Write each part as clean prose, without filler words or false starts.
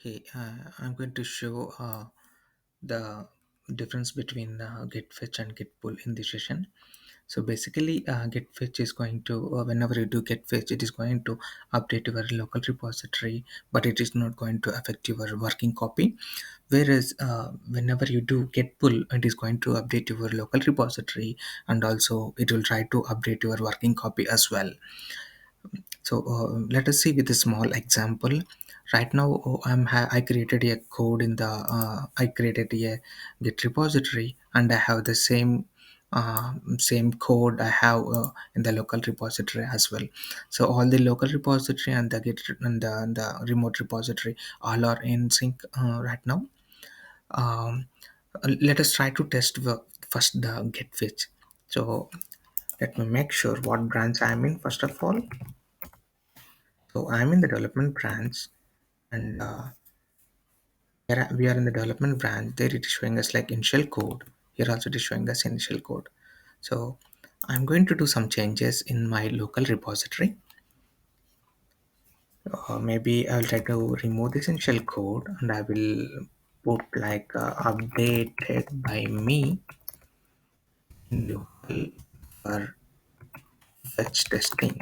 Hey, I'm going to show the difference between gitfetch and gitpull in this session. So basically, gitfetch is going to, whenever you do gitfetch, it is going to update your local repository, but it is not going to affect your working copy. Whereas, whenever you do gitpull, it is going to update your local repository, and also it will try to update your working copy as well. So let us see with a small example. Right now, I created a code in the I created a Git repository, and I have the same code I have in the local repository as well. So all the local repository and the Git and the remote repository all are in sync right now. Um, Let us try to test first the Git fetch. So let me make sure what branch I'm in first of all. So I'm in the development branch, and we are in the development branch. There it is showing us like initial code. Here also it is showing us initial code. So I'm going to do some changes in my local repository. Maybe I will try to remove this initial code, and I will put like updated by me in local for fetch testing.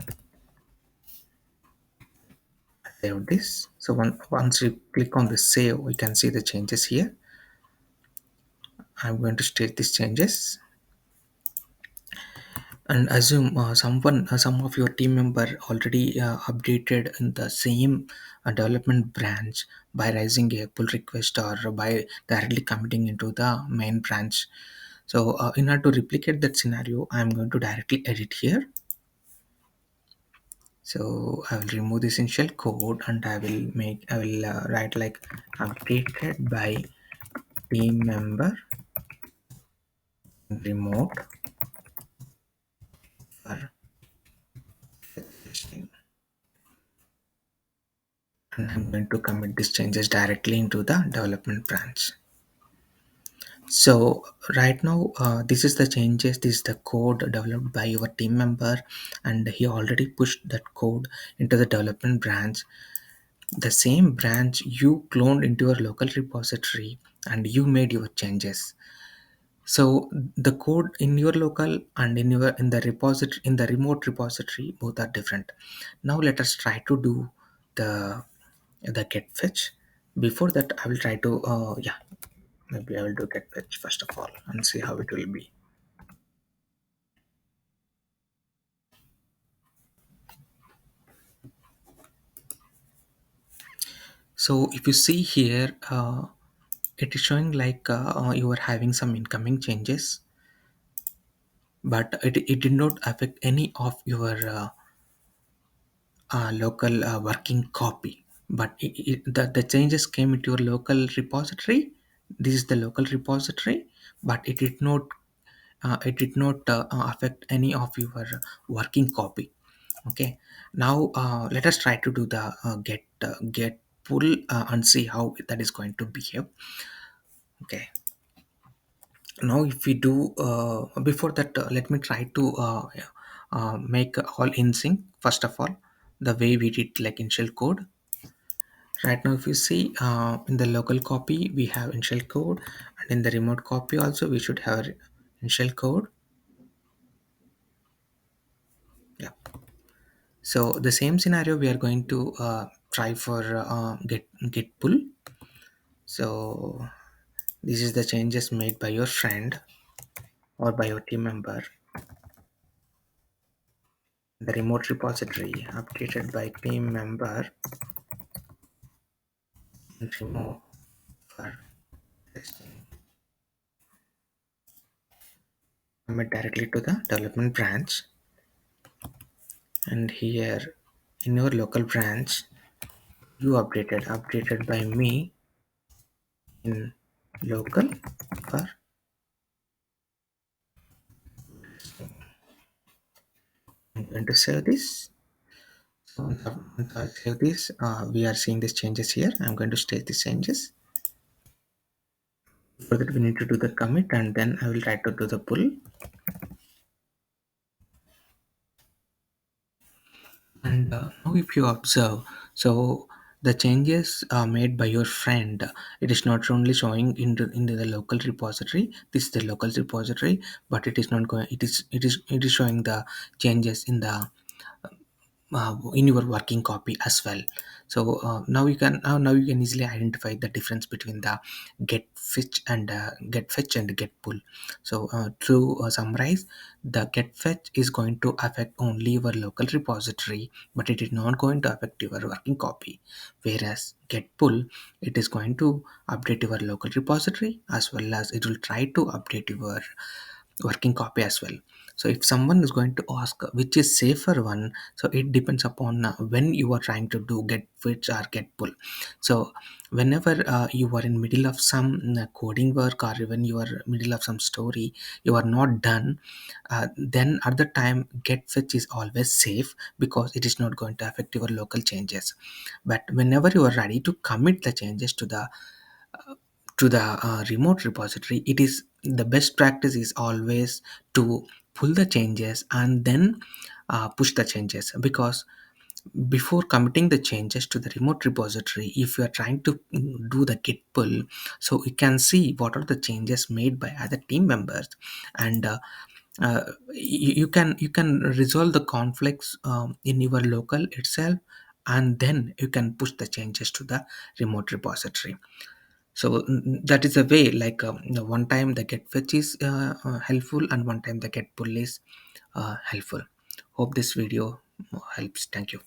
Save this. So once you click on the save, we can see the changes here. I'm going to state these changes and assume some of your team member already updated in the same development branch by raising a pull request or by directly committing into the main branch. So in order to replicate that scenario, I'm going to directly edit here. So I will remove this initial code, and I will write like updated by team member remote for testing. And I'm going to commit these changes directly into the development branch. So right now, this is the changes. This is the code developed by your team member, and he already pushed that code into the development branch. The same branch you cloned into your local repository, and you made your changes. So the code in your local and in the repository in the remote repository both are different. Now let us try to do the get fetch. Before that, I will try to maybe I will do get fetch first of all and see how it will be. So if you see here, it is showing like you are having some incoming changes, but it did not affect any of your local working copy. But the changes came into your local repository. This is the local repository, but it did not affect any of your working copy. Okay, now let us try to do the get pull and see how that is going to behave. Okay, now if we do before that, let me try to make all in sync first of all, the way we did like initial code. Right now if you see, in the local copy we have initial code, and in the remote copy also we should have initial code. Yeah, so the same scenario we are going to try for get pull. So this is the changes made by your friend or by your team member. The remote repository updated by team member and remote for testing. Commit directly to the development branch, and here in your local branch you updated by me in local for. I'm going to save this. So once I save this, we are seeing these changes here. I'm going to state these changes. For that we need to do the commit, and then I will try to do the pull. And now if you observe, so the changes made by your friend, it is not only showing into the local repository. This is the local repository, but it is not going, it is showing the changes in your working copy as well. So now you can easily identify the difference between the get fetch and get pull. So to summarize, the get fetch is going to affect only your local repository, but it is not going to affect your working copy. Whereas get pull, it is going to update your local repository, as well as it will try to update your working copy as well. So if someone is going to ask which is safer one, so it depends upon when you are trying to do get fetch or get pull. So whenever you are in middle of some coding work, or when you are middle of some story you are not done, then at the time get fetch is always safe, because it is not going to affect your local changes. But whenever you are ready to commit the changes to the remote repository, it is the best practice is always to pull the changes and then push the changes. Because before committing the changes to the remote repository, if you are trying to do the git pull, so you can see what are the changes made by other team members, and you can resolve the conflicts in your local itself, and then you can push the changes to the remote repository. So that is a way, like one time the get fetch is helpful, and one time the get pull is helpful. Hope this video helps. Thank you.